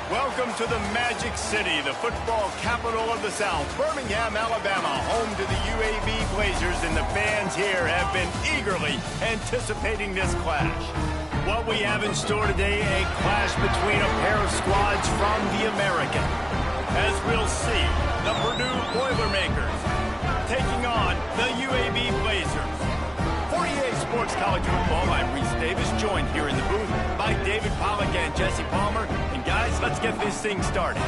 Welcome to the Magic City, the football capital of the South, Birmingham, Alabama, home to the UAB Blazers, and the fans here have been eagerly anticipating this clash. What we have in store today, a clash between a pair of squads from the American. As we'll see, the Purdue Boilermakers taking on the UAB Blazers. For EA Sports College Football, I'm Reese Davis, joined here in the booth by David Pollack and Jesse Palmer. And guys, let's get this thing started.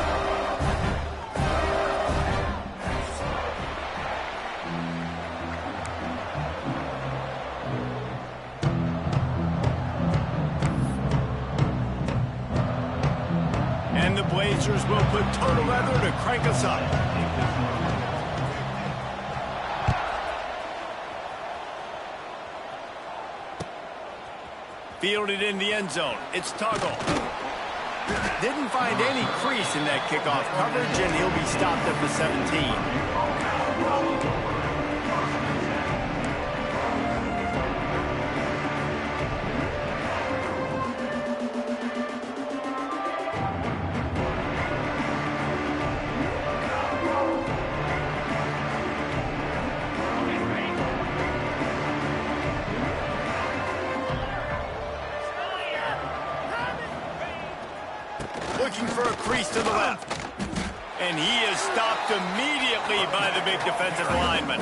And the Blazers will put total leather to crank us up. Fielded in the end zone. It's Tuggle. Didn't find any crease in that kickoff coverage, and he'll be stopped at the 17. Looking for a crease to the left. And he is stopped immediately by the big defensive lineman.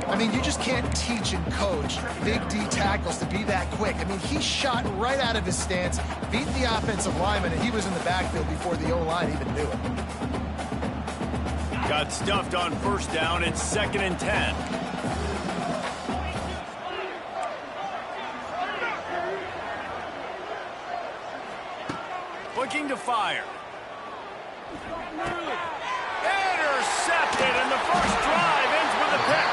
I mean, you just can't teach and coach big D tackles to be that quick. I mean, he shot right out of his stance, beat the offensive lineman, and he was in the backfield before the O-line even knew it. Got stuffed on first down. It's 2nd and 10. Looking to fire. Intercepted, and the first drive ends with a pick.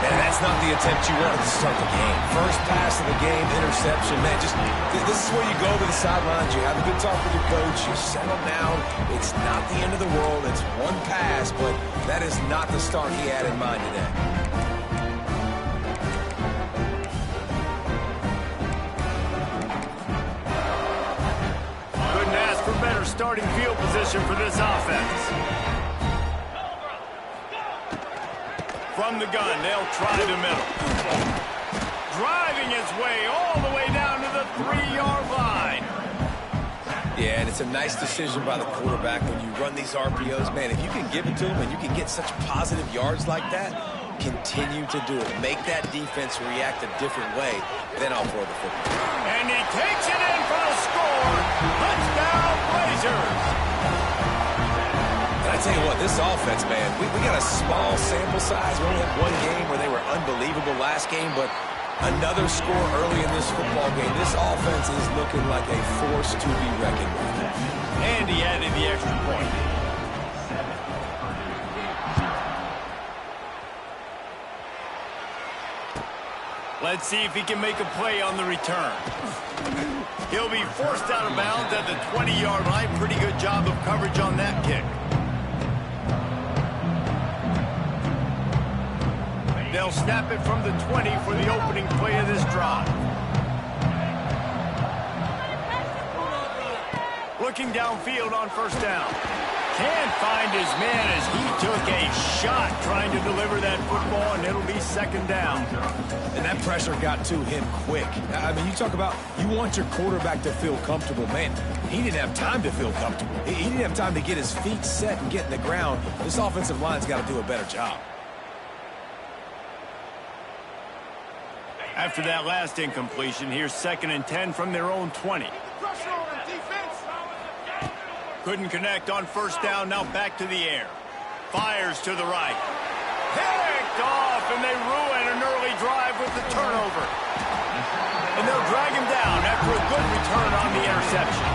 Man, that's not the attempt you wanted to start the game. First pass of the game, interception. Man, this is where you go to the sidelines. You have a good talk with your coach. You settle down. It's not the end of the world. It's one pass, but that is not the start he had in mind today. Starting field position for this offense. From the gun, they'll try the middle. Driving his way all the way down to the 3-yard line. Yeah, and it's a nice decision by the quarterback when you run these RPOs. Man, if you can give it to him and you can get such positive yards like that, continue to do it. Make that defense react a different way. Then I'll throw the football. And he takes it in for the score. Touchdown, Blazers. And I tell you what, this offense, man, we got a small sample size. We only have one game where they were unbelievable last game, but another score early in this football game. This offense is looking like a force to be reckoned with. And he added the extra point. Let's see if he can make a play on the return. He'll be forced out of bounds at the 20-yard line. Pretty good job of coverage on that kick. They'll snap it from the 20 for the opening play of this drive. Looking downfield on first down. Can't find his man as he took a shot trying to deliver that football, and it'll be 2nd down. And that pressure got to him quick. I mean, you talk about you want your quarterback to feel comfortable. Man, he didn't have time to feel comfortable. He didn't have time to get his feet set and get in the ground. This offensive line's got to do a better job. After that last incompletion, here's 2nd and 10 from their own 20. Couldn't connect on first down, now back to the air. Fires to the right. Picked off, and they ruin an early drive with the turnover. And they'll drag him down after a good return on the interception.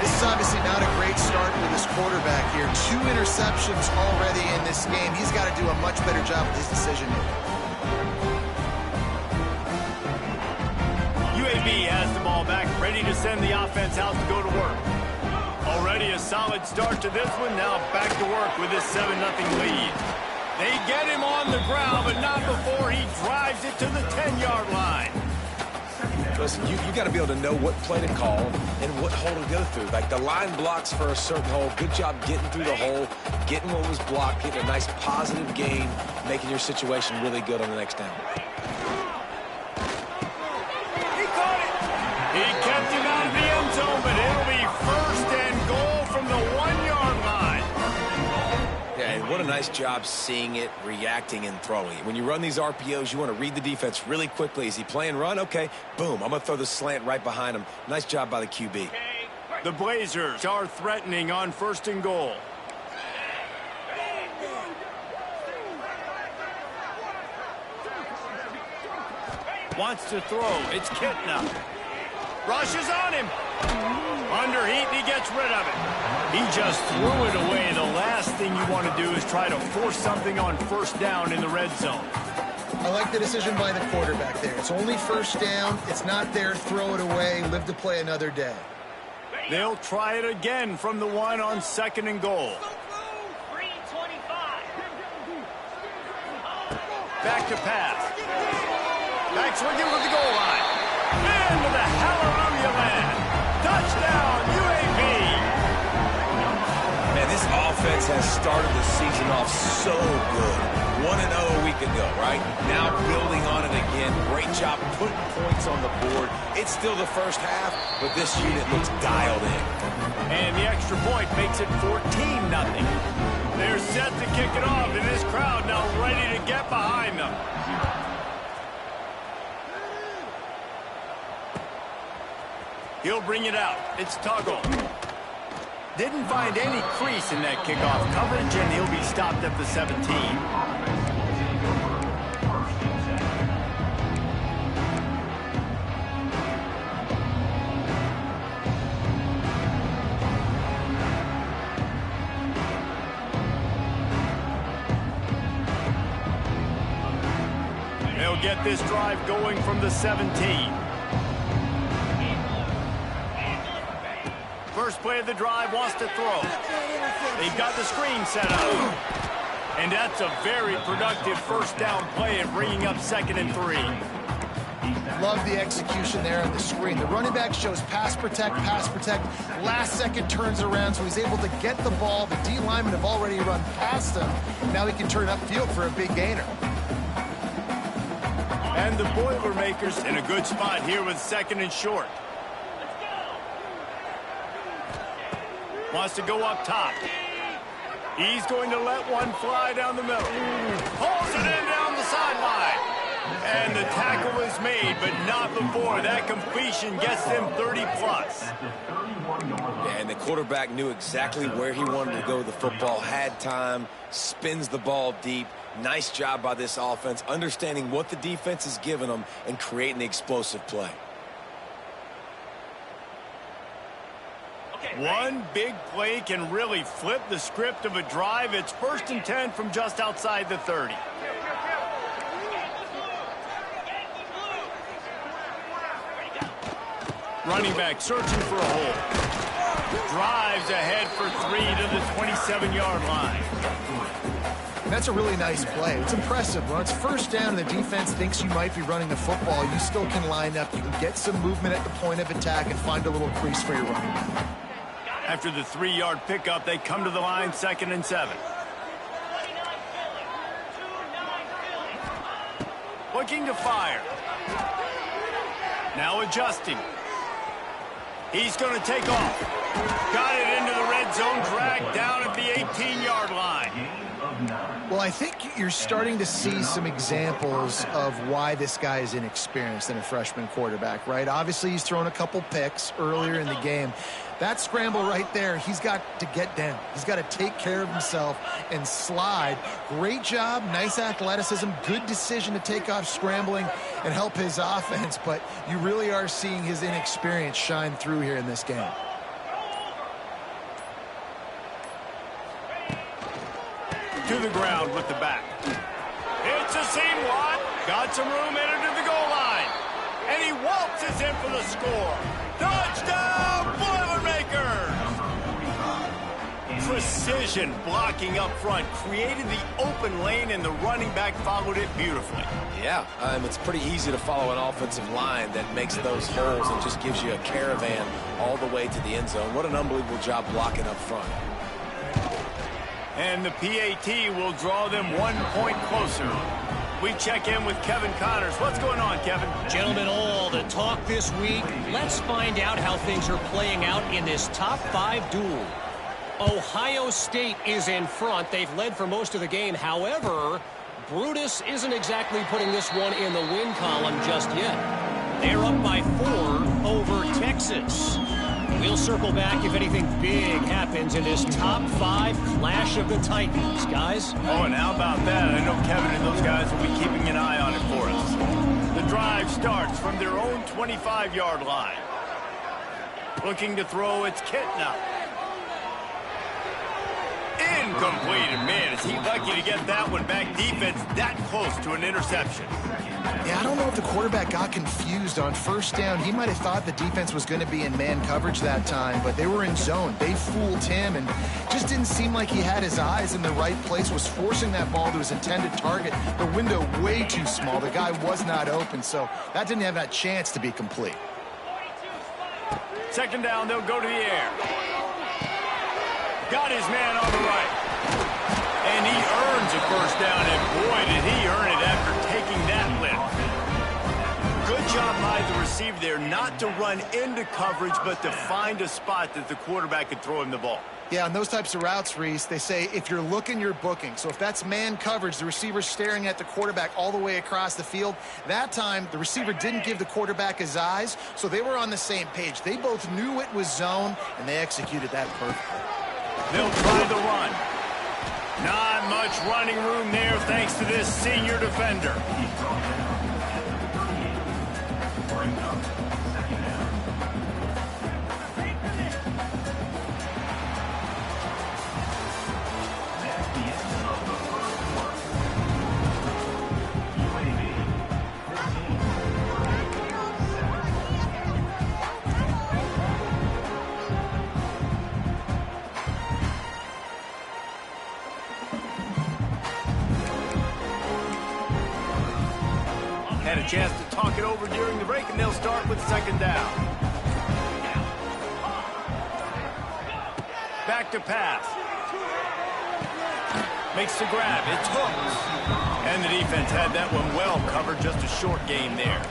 This is obviously not a great start for this quarterback here. 2 interceptions already in this game. He's got to do a much better job with his decision making. UAB has the ball back, ready to send the offense out to go to work. Already a solid start to this one. Now back to work with this 7-0 lead. They get him on the ground, but not before he drives it to the 10-yard line. Listen, you got to be able to know what play to call and what hole to go through. Like the line blocks for a certain hole. Good job getting through the hole, getting what was blocked, getting a nice positive gain, making your situation really good on the next down. He caught it. He kept him out of the end zone, but it'll be first and goal from the 1-yard line. Yeah, and what a nice job seeing it, reacting, and throwing. When you run these RPOs, you want to read the defense really quickly. Is he playing run? Okay, boom, I'm going to throw the slant right behind him. Nice job by the QB. The Blazers are threatening on first and goal. Wants to throw. It's Kitna. Rushes on him. Under heat, and he gets rid of it. He just threw it away. The last thing you want to do is try to force something on first down in the red zone. I like the decision by the quarterback there. It's only first down. It's not there. Throw it away. Live to play another day. They'll try it again from the 1 on second and goal. Back to pass. Back swinging with the goal line. Into the hallelujah land. Touchdown, UAB. Man, this offense has started the season off so good. 1-0 a week ago, right? Now building on it again. Great job putting points on the board. It's still the first half, but this unit looks dialed in. And the extra point makes it 14-0. They're set to kick it off, and this crowd now ready to get behind them. He'll bring it out. It's Tuggle. Didn't find any crease in that kickoff coverage, and he'll be stopped at the 17. They'll get this drive going from the 17. First play of the drive, wants to throw. They've got the screen set up. And that's a very productive first down play and bringing up 2nd and 3. Love the execution there on the screen. The running back shows pass protect. Last second turns around, so he's able to get the ball. The D linemen have already run past him. Now he can turn upfield for a big gainer. And the Boilermakers in a good spot here with 2nd and short. Wants to go up top. He's going to let one fly down the middle. Pulls it in down the sideline. And the tackle is made, but not before. That completion gets them 30-plus. Yeah, and the quarterback knew exactly where he wanted to go with the football, had time, spins the ball deep. Nice job by this offense, understanding what the defense is giving them and creating the explosive play. One big play can really flip the script of a drive. It's 1st and 10 from just outside the 30. Running back searching for a hole. Drives ahead for 3 to the 27-yard line. That's a really nice play. It's impressive. When it's first down and the defense thinks you might be running the football, you still can line up. You can get some movement at the point of attack and find a little crease for your running back. After the 3-yard pickup, they come to the line 2nd and 7. Looking to fire. Now adjusting. He's going to take off. Got it into the red zone, dragged down at the 18-yard line. Well, I think you're starting to see some examples of why this guy is inexperienced in a freshman quarterback, right? Obviously, he's thrown a couple picks earlier in the game. That scramble right there, he's got to get down. He's got to take care of himself and slide. Great job, nice athleticism, good decision to take off scrambling and help his offense, but you really are seeing his inexperience shine through here in this game. To the ground with the back. It's a seam lot. Got some room entered to the goal line. And he waltzes in for the score. Touchdown, Boilermakers! precision blocking up front, created the open lane, and the running back followed it beautifully. Yeah, it's pretty easy to follow an offensive line that makes those holes and just gives you a caravan all the way to the end zone. What an unbelievable job blocking up front. And the PAT will draw them 1 point closer. We check in with Kevin Connors. What's going on, Kevin? Gentlemen, all the talk this week. Let's find out how things are playing out in this top 5 duel. Ohio State is in front. They've led for most of the game. However, Brutus isn't exactly putting this one in the win column just yet. They're up by 4 over Texas. We'll circle back if anything big happens in this top 5 clash of the Titans, guys. Oh, and how about that? I know Kevin and those guys will be keeping an eye on it for us. The drive starts from their own 25-yard line. Looking to throw, it's Kitna. Incomplete. And man, is he lucky to get that one back. Defense that close to an interception. Yeah, I don't know if the quarterback got confused on first down. He might have thought the defense was going to be in man coverage that time, but they were in zone. They fooled him and just didn't seem like he had his eyes in the right place, was forcing that ball to his intended target. The window way too small. The guy was not open, so that didn't have that chance to be complete. Second down, they'll go to the air. Got his man on the right. And he earns a first down, and boy, did he earn it after taking that lift. Good job by the receiver there, not to run into coverage, but to find a spot that the quarterback could throw him the ball. Yeah, on those types of routes, Reese, they say if you're looking, you're booking. So if that's man coverage, the receiver's staring at the quarterback all the way across the field. That time, the receiver didn't give the quarterback his eyes, so they were on the same page. They both knew it was zone, and they executed that perfectly. They'll try the run. Not much running room there thanks to this senior defender. Had a chance to talk it over during the break, and they'll start with second down. Back to pass. Makes the grab. It's hooked. And the defense had that one well covered. Just a short game there.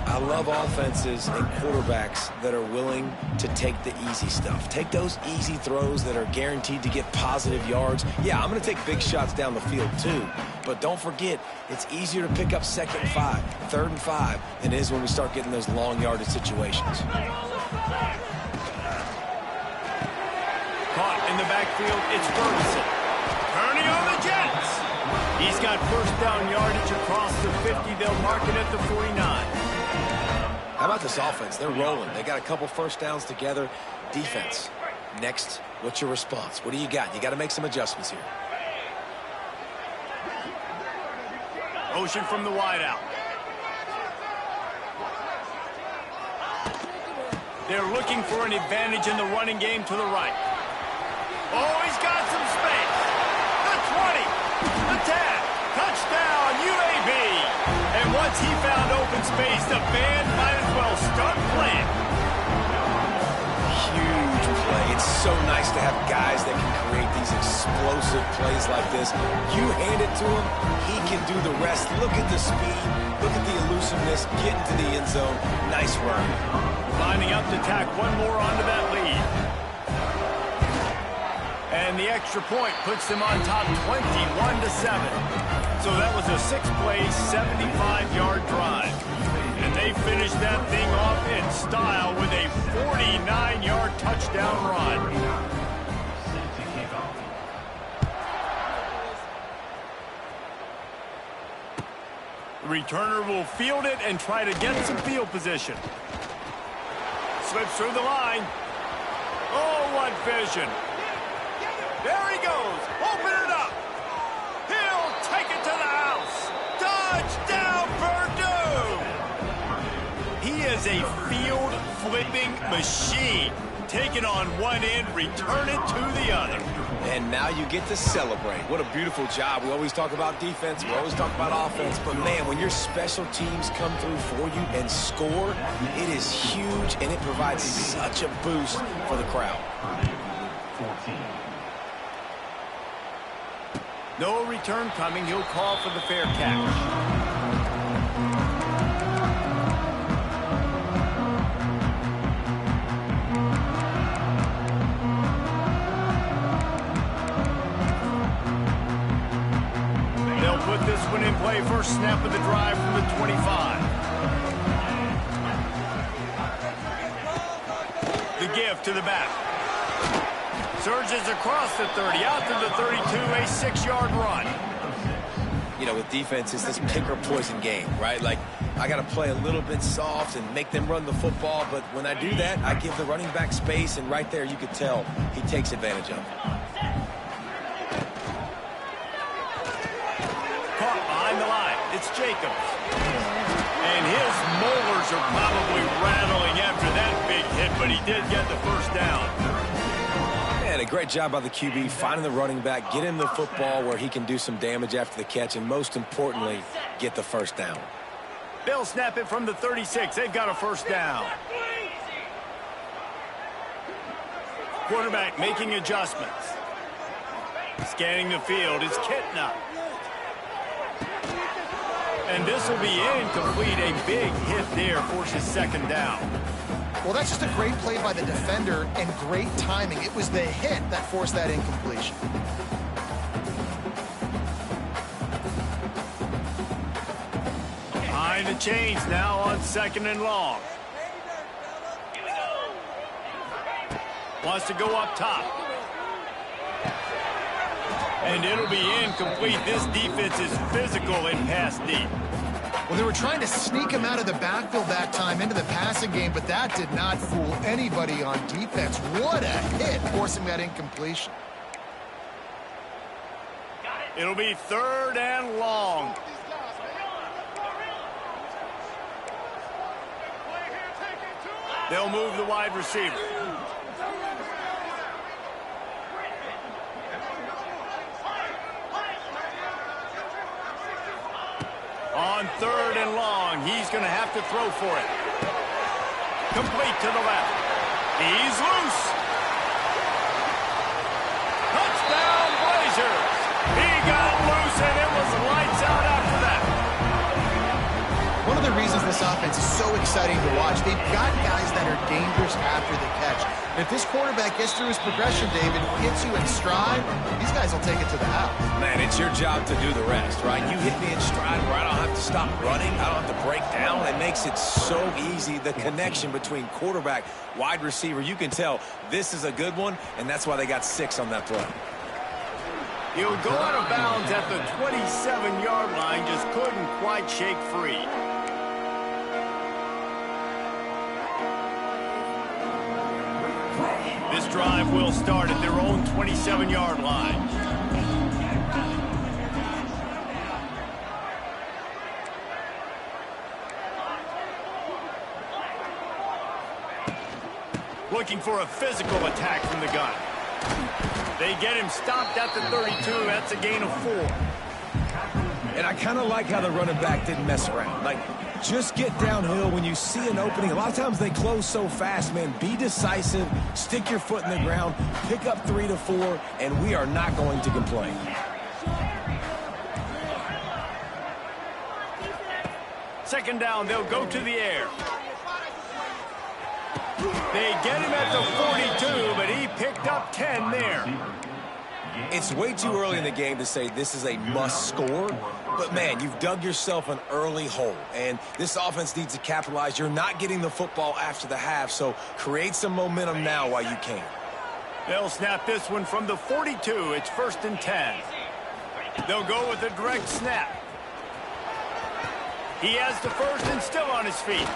I love offenses and quarterbacks that are willing to take the easy stuff. Take those easy throws that are guaranteed to get positive yards. Yeah, I'm going to take big shots down the field too. But don't forget, it's easier to pick up 2nd and 5, 3rd and 5 than it is when we start getting those long yardage situations. Caught in the backfield, it's Ferguson. Turning on the Jets. He's got first down yardage across the 50. They'll mark it at the 49. How about this offense? They're rolling. They got a couple first downs together. Defense. Next, what's your response? What do you got? You got to make some adjustments here. Motion from the wideout. They're looking for an advantage in the running game to the right. Oh, he's got some space. The 20, the 10, touchdown, UAB. And once he found open space, the band might as well start playing. Huge play. It's so nice to have guys that can create these explosive plays like this. You hand it to him, he can do the rest. Look at the speed. Look at the elusiveness. Get into the end zone. Nice run. Lining up to tack one more onto that lead. And the extra point puts them on top 21-7. So that was a 6-play, 75-yard drive. And they finished that thing off in style with a 49-yard touchdown run. The returner will field it and try to get some field position. Slips through the line. Oh, what vision. There he goes. Open it up. He'll take it to the house. Touchdown, Purdue. He is a field-flipping machine. Take it on one end, return it to the other. And now you get to celebrate. What a beautiful job. We always talk about defense. We always talk about offense. But, man, when your special teams come through for you and score, it is huge, and it provides such a boost for the crowd. No return coming. He'll call for the fair catch. Put this one in play. First snap of the drive from the 25. The give to the back. Surges across the 30, out to the 32, a 6-yard run. You know, with defense, it's this pick or poison game, right? Like, I got to play a little bit soft and make them run the football, but when I do that, I give the running back space, and right there you could tell he takes advantage of it. It's Jacobs. And his molars are probably rattling after that big hit, but he did get the first down. Man, a great job by the QB finding the running back, get him the football where he can do some damage after the catch, and most importantly, get the first down. They'll snap it from the 36. They've got a first down. Quarterback making adjustments. Scanning the field is Kitna. And this will be incomplete. A big hit there forces second down. Well, that's just a great play by the defender and great timing. It was the hit that forced that incompletion. Behind the chains now on 2nd and long. Wants to go up top. And it'll be incomplete. This defense is physical and pass deep. Well, they were trying to sneak him out of the backfield that time into the passing game, but that did not fool anybody on defense. What a hit, forcing that incompletion. It'll be 3rd and long. They'll move the wide receiver. On 3rd and long, he's going to have to throw for it. Complete to the left. He's loose. Touchdown, Blazers. He got loose, and it was lights out after that. One of the reasons this offense is so exciting to watch, they've got guys that are dangerous after the catch. And if this quarterback gets through his progression, David, hits you in stride, these guys will take it to the house. Man, it's your job to do the rest, right? You hit me in stride where I don't have to stop running. I don't have to break down. It makes it so easy. The connection between quarterback, wide receiver, you can tell this is a good one, and that's why they got 6 on that play. He'll go out of bounds at the 27-yard line, just couldn't quite shake free. This drive will start at their own 27-yard line. Looking for a physical attack from the gun. They get him stopped at the 32. That's a gain of 4. And I kind of like how the running back didn't mess around. Like, just get downhill when you see an opening. A lot of times they close so fast, man. Be decisive, stick your foot in the ground, pick up 3 to 4, and we are not going to complain. Second down, they'll go to the air. They get him at the 42, but he picked up 10 there. It's way too early in the game to say this is a must score, but man, you've dug yourself an early hole, and this offense needs to capitalize. You're not getting the football after the half, so create some momentum now while you can. They'll snap this one from the 42. It's 1st and 10. They'll go with a direct snap. He has the first and still on his feet.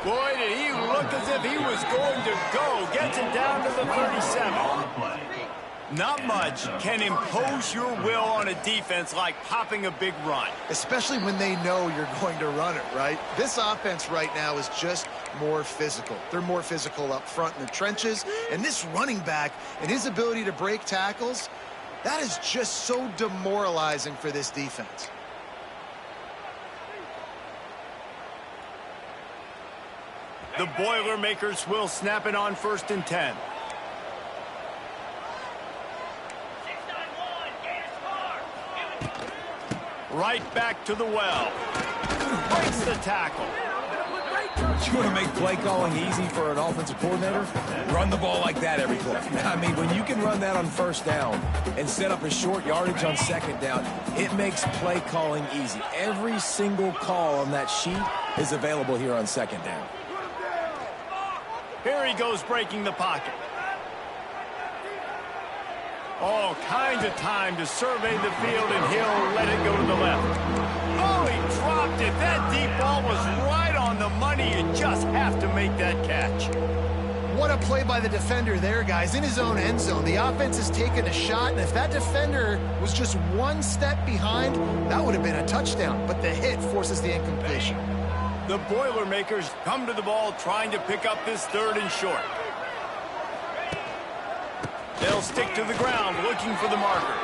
Boy, did he look as if he was going to go. Gets it down to the 37. Not much can impose your will on a defense like popping a big run. Especially when they know you're going to run it, right? This offense right now is just more physical. They're more physical up front in the trenches. And this running back and his ability to break tackles, that is just so demoralizing for this defense. The Boilermakers will snap it on 1st and 10. Right back to the well. Breaks the tackle. You want to make play calling easy for an offensive coordinator? Run the ball like that every play. I mean, when you can run that on 1st down and set up a short yardage on 2nd down, it makes play calling easy. Every single call on that sheet is available here on 2nd down. Here he goes breaking the pocket. All kinds of time to survey the field, and he'll let it go to the left. Oh, he dropped it. That deep ball was right on the money. You just have to make that catch. What a play by the defender there, guys. In his own end zone, the offense has taken a shot, and if that defender was just one step behind, that would have been a touchdown. But the hit forces the incompletion. The Boilermakers come to the ball trying to pick up this 3rd and short. They'll stick to the ground looking for the marker.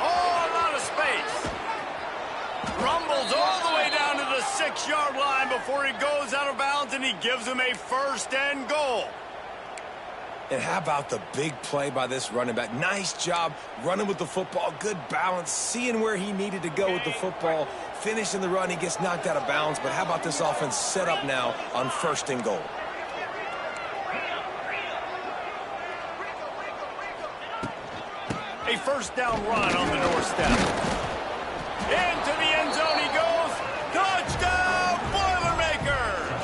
Oh, a lot of space. Rumbles all the way down to the 6-yard line before he goes out of bounds, and he gives him a 1st and goal. And how about the big play by this running back? Nice job running with the football. Good balance, seeing where he needed to go with the football. Finishing the run, he gets knocked out of bounds. But how about this offense set up now on 1st and goal? A 1st down run on the doorstep. Into the end zone he goes. Touchdown, Boilermakers!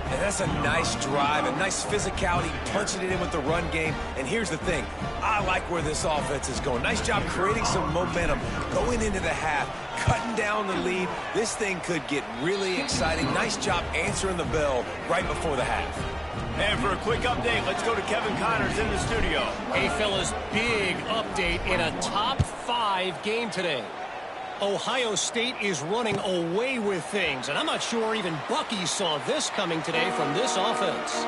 And that's a nice drive, a nice physicality, punching it in with the run game. And here's the thing. I like where this offense is going. Nice job creating some momentum, going into the half, cutting down the lead. This thing could get really exciting. Nice job answering the bell right before the half. And for a quick update, let's go to Kevin Connors in the studio. Hey, fellas, big update in a top 5 game today. Ohio State is running away with things, and I'm not sure even Bucky saw this coming today from this offense.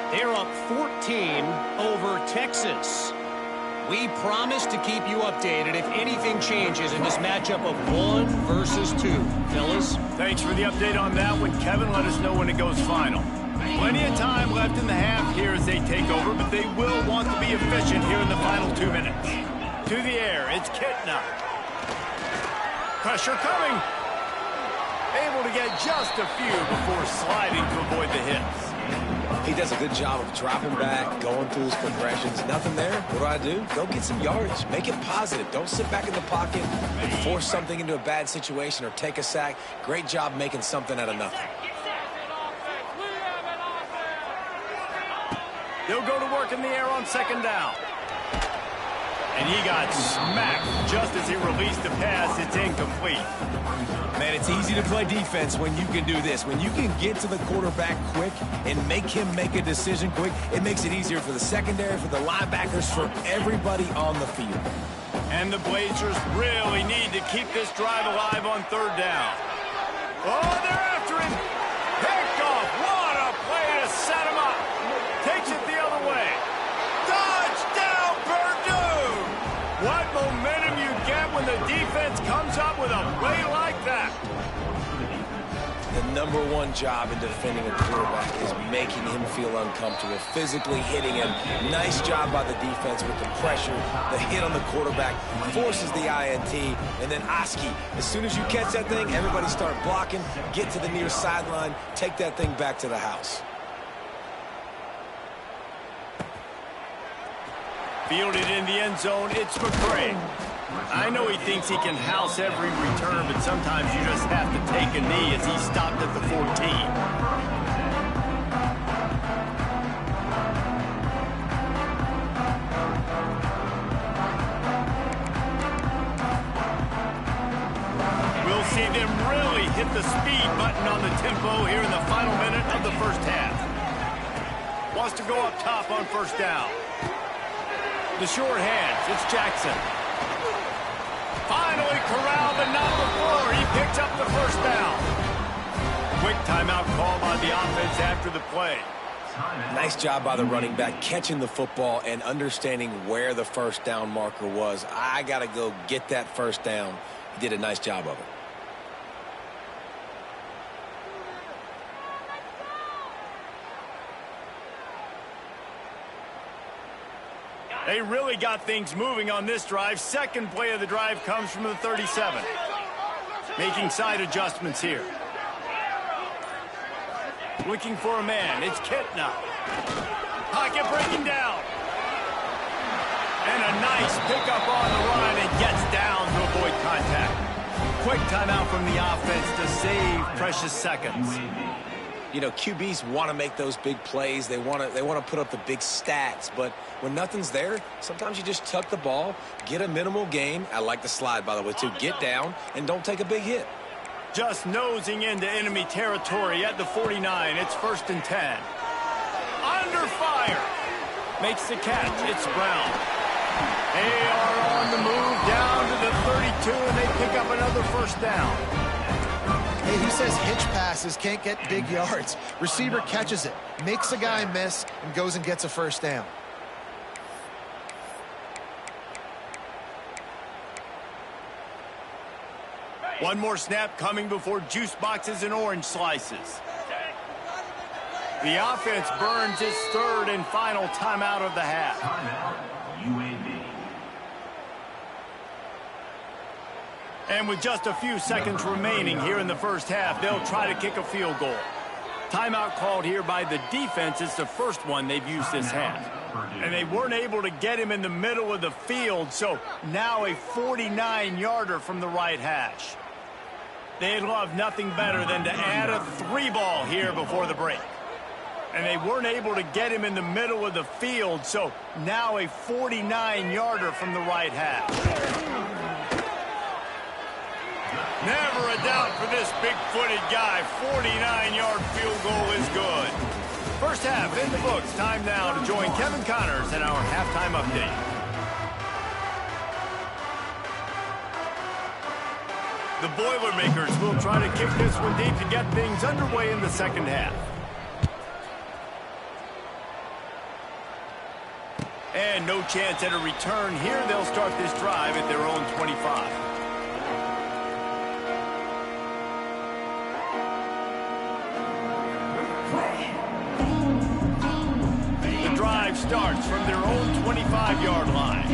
They're up 14 over Texas. We promise to keep you updated if anything changes in this matchup of 1 versus 2. Fellas? Thanks for the update on that one, Kevin. Let us know when it goes final. Plenty of time left in the half here as they take over, but they will want to be efficient here in the final 2 minutes. To the air, it's Kitna. Pressure coming. Able to get just a few before sliding to avoid the hits. He does a good job of dropping back, going through his progressions. Nothing there. What do? Go get some yardage. Make it positive. Don't sit back in the pocket and force something into a bad situation or take a sack. Great job making something out of nothing. They'll go to work in the air on 2nd down. And he got smacked just as he released the pass. It's incomplete. Man, it's easy to play defense when you can do this. When you can get to the quarterback quick and make him make a decision quick, it makes it easier for the secondary, for the linebackers, for everybody on the field. And the Blazers really need to keep this drive alive on 3rd down. Oh, they're after him. Picked off. What a play to set him up. Takes it the other way. Touchdown, Purdue! What momentum you get when the defense comes up with a play like that. The #1 job in defending a quarterback is making him feel uncomfortable, physically hitting him. Nice job by the defense with the pressure. The hit on the quarterback forces the INT. And then Oski, as soon as you catch that thing, everybody start blocking, get to the near sideline, take that thing back to the house. Fielded in the end zone, it's McCray. I know he thinks he can house every return, but sometimes you just have to take a knee as he stopped at the 14. We'll see them really hit the speed button on the tempo here in the final minute of the 1st half. Wants to go up top on 1st down. The short hands, it's Jackson. Finally corralled, but not before he picks up the 1st down. Quick timeout call by the offense after the play. Nice job by the running back catching the football and understanding where the first down marker was. I got to go get that first down. He did a nice job of it. They really got things moving on this drive. Second play of the drive comes from the 37. Making side adjustments here. Looking for a man. It's Kitna. Pocket breaking down. And a nice pickup on the run and gets down to avoid contact. Quick timeout from the offense to save precious seconds. You know, QBs want to make those big plays. They want to put up the big stats. But when nothing's there, sometimes you just tuck the ball, get a minimal gain. I like the slide, by the way, too. Get down and don't take a big hit. Just nosing into enemy territory at the 49. It's 1st and 10. Under fire. Makes the catch. It's Brown. They are on the move down to the 32, and they pick up another first down. Hey, who says hitch passes can't get big yards? Receiver catches it, makes a guy miss, and goes and gets a first down. One more snap coming before juice boxes and orange slices. The offense burns its third and final timeout of the half. UAB. And with just a few seconds remaining here in the first half, they'll try to kick a field goal. Timeout called here by the defense. It's the first one they've used this half. And they weren't able to get him in the middle of the field, so now a 49-yarder from the right hash. They'd love nothing better than to add a 3-ball here before the break. And they weren't able to get him in the middle of the field, so now a 49-yarder from the right hash. Never a doubt for this big-footed guy. 49-yard field goal is good. First half in the books. Time now to join Kevin Connors in our halftime update. The Boilermakers will try to kick this one deep to get things underway in the second half. And no chance at a return here. They'll start this drive at their own 25. Drive starts from their own 25-yard line.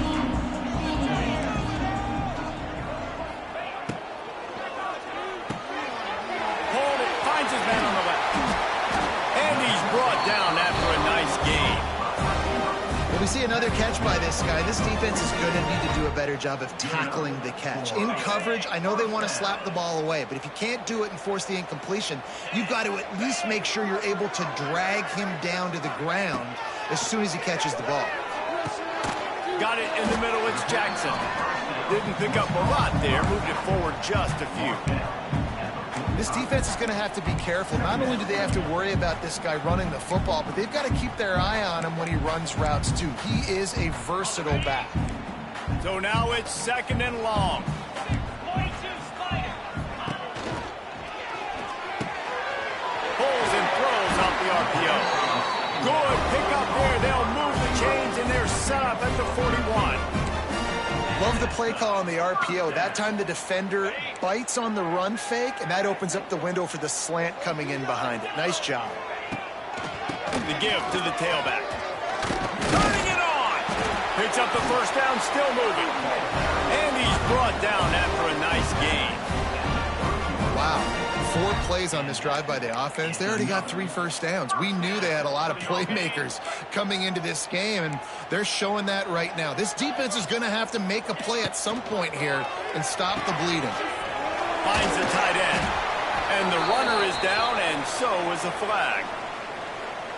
Hold it, finds his man on the left. And he's brought down after a nice gain. Well, we see another catch by this guy. This defense is going to need to do a better job of tackling the catch. In coverage, I know they want to slap the ball away, but if you can't do it and force the incompletion, you've got to at least make sure you're able to drag him down to the ground as soon as he catches the ball. Got it in the middle. It's Jackson. Didn't pick up a lot there. Moved it forward just a few. This defense is going to have to be careful. Not only do they have to worry about this guy running the football, but they've got to keep their eye on him when he runs routes too. He is a versatile back. So now it's 2nd and long. Pulls and throws off the RPO. Good pick up there. They'll move the chains, and they're set up at the 41. Love the play call on the RPO. That time the defender bites on the run fake, and that opens up the window for the slant coming in behind it. Nice job. The give to the tailback. Turning it on. Picks up the first down, still moving. And he's brought down after a nice gain. Wow. 4 plays on this drive by the offense. They already got 3 first downs. We knew they had a lot of playmakers coming into this game, and they're showing that right now. This defense is going to have to make a play at some point here and stop the bleeding. Finds the tight end. And the runner is down, and so is a flag.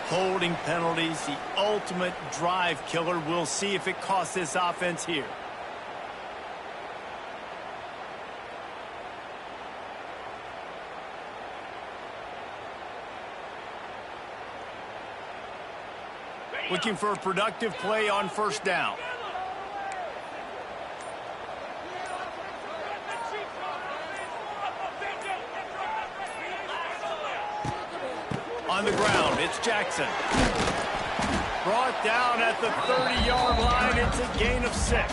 Holding penalties, the ultimate drive killer. We'll see if it costs this offense here. Looking for a productive play on first down. On the ground, it's Jackson. Brought down at the 30-yard line. It's a gain of 6.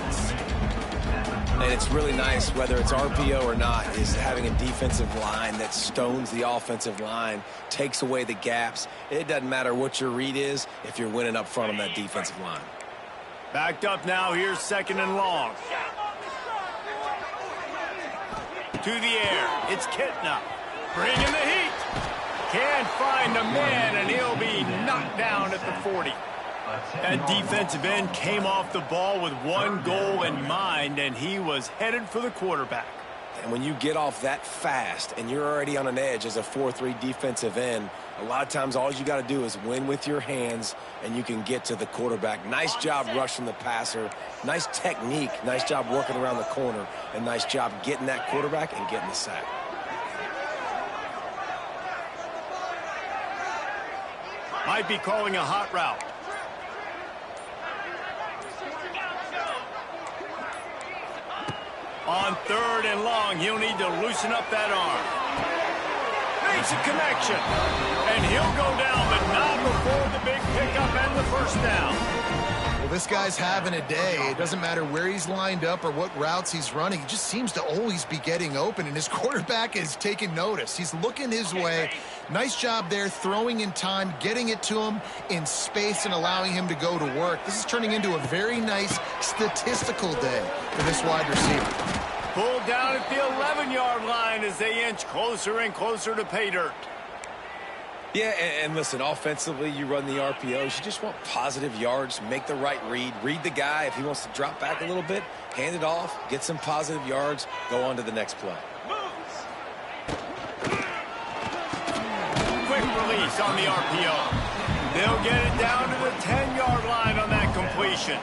And it's really nice, whether it's RPO or not, is having a defensive line that stones the offensive line, takes away the gaps. It doesn't matter what your read is if you're winning up front on that defensive line. Backed up now. Here's 2nd and long. To the air. It's Kitna. Bringing the heat. Can't find a man, and he'll be knocked down at the 40. That defensive end came off the ball with one goal in mind, and he was headed for the quarterback. And when you get off that fast and you're already on an edge as a 4-3 defensive end, a lot of times all you got to do is win with your hands, and you can get to the quarterback. Nice job rushing the passer. Nice technique. Nice job working around the corner. And nice job getting that quarterback and getting the sack. Might be calling a hot route. On 3rd and long, he'll need to loosen up that arm. Makes a connection. And he'll go down, but not before the big pickup and the first down. Well, this guy's having a day. It doesn't matter where he's lined up or what routes he's running. He just seems to always be getting open, and his quarterback is taking notice. He's looking his way. Nice job there, throwing in time, getting it to him in space and allowing him to go to work. This is turning into a very nice statistical day for this wide receiver. Pulled down at the 11-yard line as they inch closer and closer to pay dirt. Yeah, and listen, offensively, you run the RPOs. You just want positive yards, make the right read the guy. If he wants to drop back a little bit, hand it off, get some positive yards, go on to the next play. Quick release on the RPO. They'll get it down to the 10-yard line on that completion.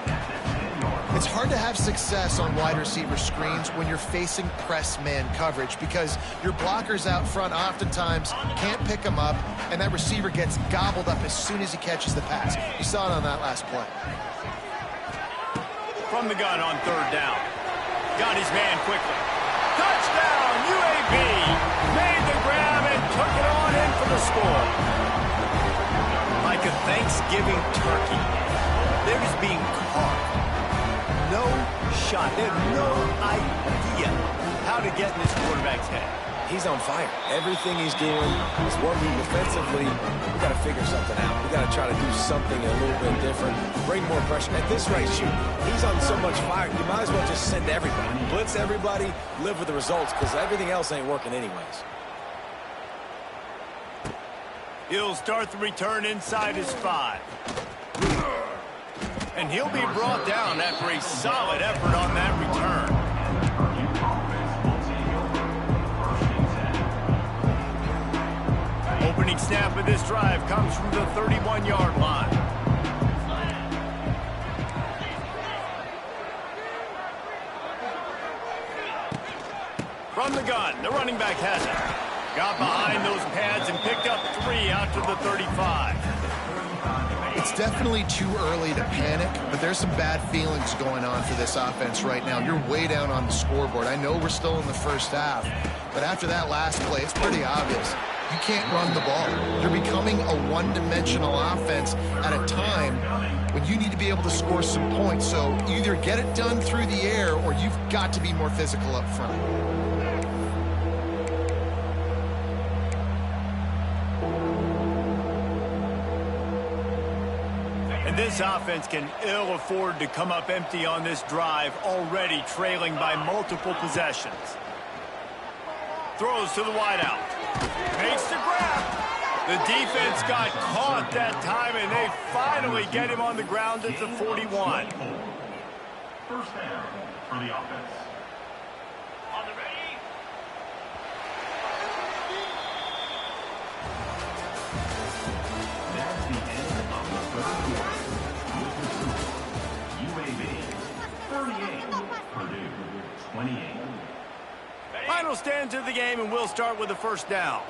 It's hard to have success on wide receiver screens when you're facing press man coverage because your blockers out front oftentimes can't pick them up, and that receiver gets gobbled up as soon as he catches the pass. You saw it on that last play. From the gun on 3rd down. Got his man quickly. Touchdown, UAB! Made the grab and took it on in for the score. Like a Thanksgiving turkey, they're just being caught. No shot. They have no idea how to get in this quarterback's head. He's on fire. Everything he's doing is working defensively. We got to figure something out. We got to try to do something a little bit different. Bring more pressure. At this rate, shoot, he's on so much fire. You might as well just send everybody. Blitz everybody, live with the results, because everything else ain't working anyways. He'll start the return inside his 5. And he'll be brought down after a solid effort on that return. Opening snap of this drive comes from the 31-yard line. From the gun, the running back has it. Got behind those pads and picked up 3 out to the 35. It's definitely too early to panic, but there's some bad feelings going on for this offense right now. You're way down on the scoreboard. I know we're still in the first half, but after that last play, it's pretty obvious. You can't run the ball. You're becoming a one-dimensional offense at a time when you need to be able to score some points. So either get it done through the air or you've got to be more physical up front. And this offense can ill afford to come up empty on this drive, already trailing by multiple possessions. Throws to the wideout. Makes the grab. The defense got caught that time, and they finally get him on the ground at the 41. First down for the offense. On the ready. That's the end of the first quarter. UAB 38, Purdue 28. Final stands of the game, and we'll start with the first down.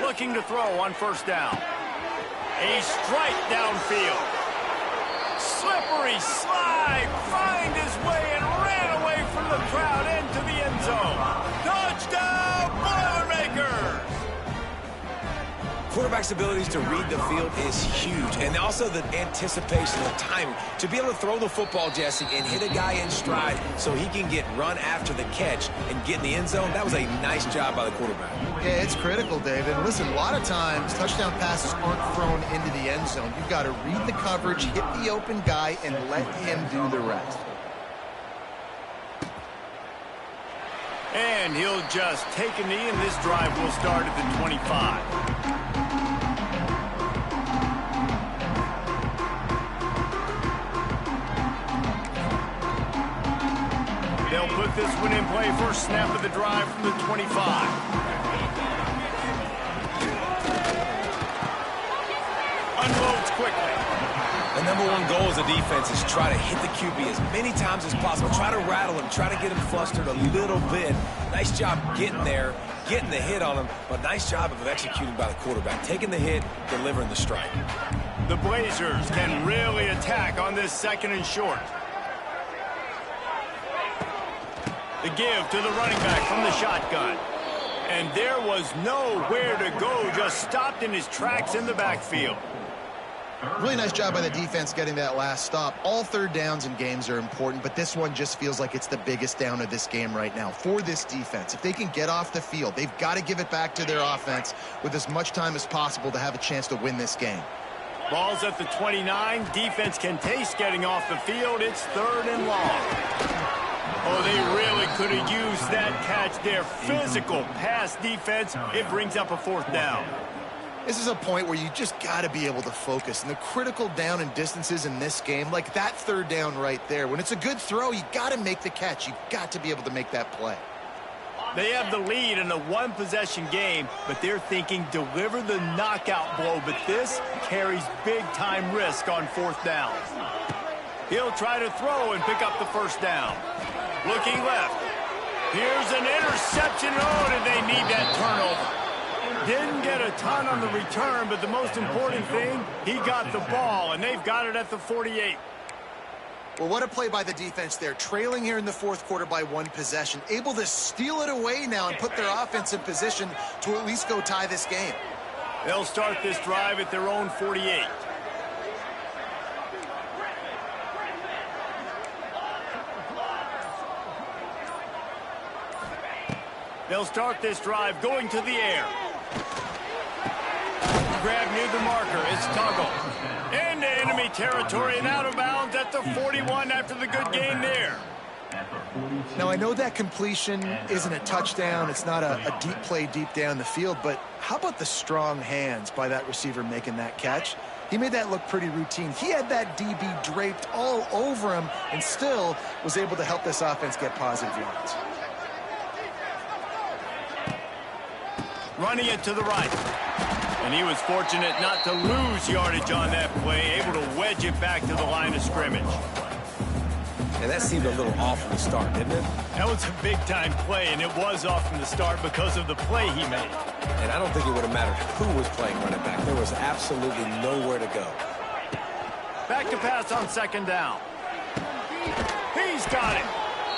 Looking to throw on first down. A strike downfield. Slippery slide. Find his way and ran away from the crowd into the end zone. Touchdown! quarterback's abilities to read the field is huge. And also the anticipation, the timing. To be able to throw the football, Jesse, and hit a guy in stride so he can get run after the catch and get in the end zone, that was a nice job by the quarterback. Yeah, it's critical, David. Listen, a lot of times touchdown passes aren't thrown into the end zone. You've got to read the coverage, hit the open guy, and let him do the rest. And he'll just take a knee, and this drive will start at the 25. They'll put this one in play. First snap of the drive from the 25. Unloads quickly. The number one goal as a defense is try to hit the QB as many times as possible. Try to rattle him, try to get him flustered a little bit. Nice job getting there, getting the hit on him, but nice job of executing by the quarterback. Taking the hit, delivering the strike. The Blazers can really attack on this 2nd and short. The give to the running back from the shotgun. And there was nowhere to go, just stopped in his tracks in the backfield. Really nice job by the defense getting that last stop. All 3rd downs in games are important, but this one just feels like it's the biggest down of this game right now for this defense. If they can get off the field, they've got to give it back to their offense with as much time as possible to have a chance to win this game. Ball's at the 29. Defense can taste getting off the field. It's 3rd and long. Oh, they really could have used that catch there. Physical pass defense. It brings up a 4th down. This is a point where you just got to be able to focus. And the critical down and distances in this game, like that 3rd down right there, when it's a good throw, you got to make the catch. You've got to be able to make that play. They have the lead in a 1-possession game, but they're thinking deliver the knockout blow. But this carries big-time risk on 4th down. He'll try to throw and pick up the 1st down. Looking left. Here's an interception. Oh, did they need that turnover? Didn't get a ton on the return, but the most important thing, he got the ball, and they've got it at the 48. Well, what a play by the defense there. Trailing here in the 4th quarter by 1 possession. Able to steal it away now and put their offense in position to at least go tie this game. They'll start this drive at their own 48. They'll start this drive going to the air. Grab near the marker. It's Tuggle. Into enemy territory and out of bounds at the 41 after the good gain there. Now, I know that completion isn't a touchdown. It's not a deep play deep down the field, but how about the strong hands by that receiver making that catch? He made that look pretty routine. He had that DB draped all over him and still was able to help this offense get positive yards. Running it to the right. And he was fortunate not to lose yardage on that play, able to wedge it back to the line of scrimmage. And that seemed a little off from the start, didn't it? That was a big-time play, and it was off from the start because of the play he made. And I don't think it would have mattered who was playing running back. There was absolutely nowhere to go. Back to pass on 2nd down. He's got it.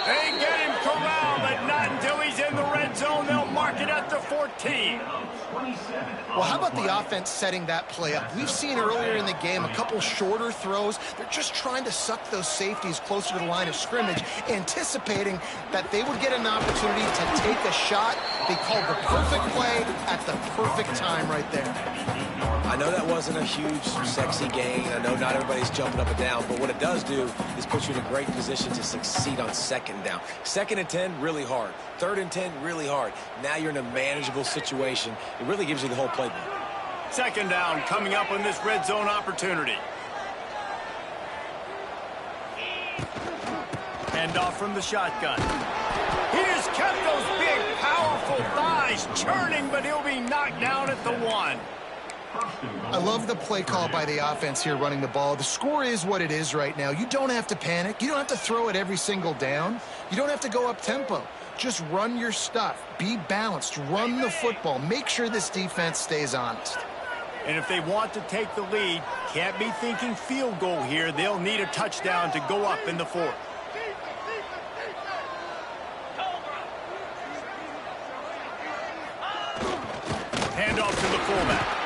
They get him corralled, but not until he's in the red zone. They'll mark it at the 14. Well, how about the offense setting that play up? We've seen earlier in the game a couple shorter throws. They're just trying to suck those safeties closer to the line of scrimmage, anticipating that they would get an opportunity to take a shot. They called the perfect play at the perfect time right there. I know that wasn't a huge, sexy gain. I know not everybody's jumping up and down, but what it does do is put you in a great position to succeed on 2nd down. 2nd and 10, really hard. 3rd and 10, really hard. Now you're in a manageable situation. It really gives you the whole playbook. 2nd down coming up on this red zone opportunity. Handoff from the shotgun. He has kept those big, powerful thighs churning, but he'll be knocked down at the 1. I love the play call by the offense here running the ball. The score is what it is right now. You don't have to panic. You don't have to throw it every single down. You don't have to go up tempo. Just run your stuff. Be balanced. Run the football. Make sure this defense stays honest. And if they want to take the lead, can't be thinking field goal here. They'll need a touchdown to go up in the 4th. Handoff to the fullback.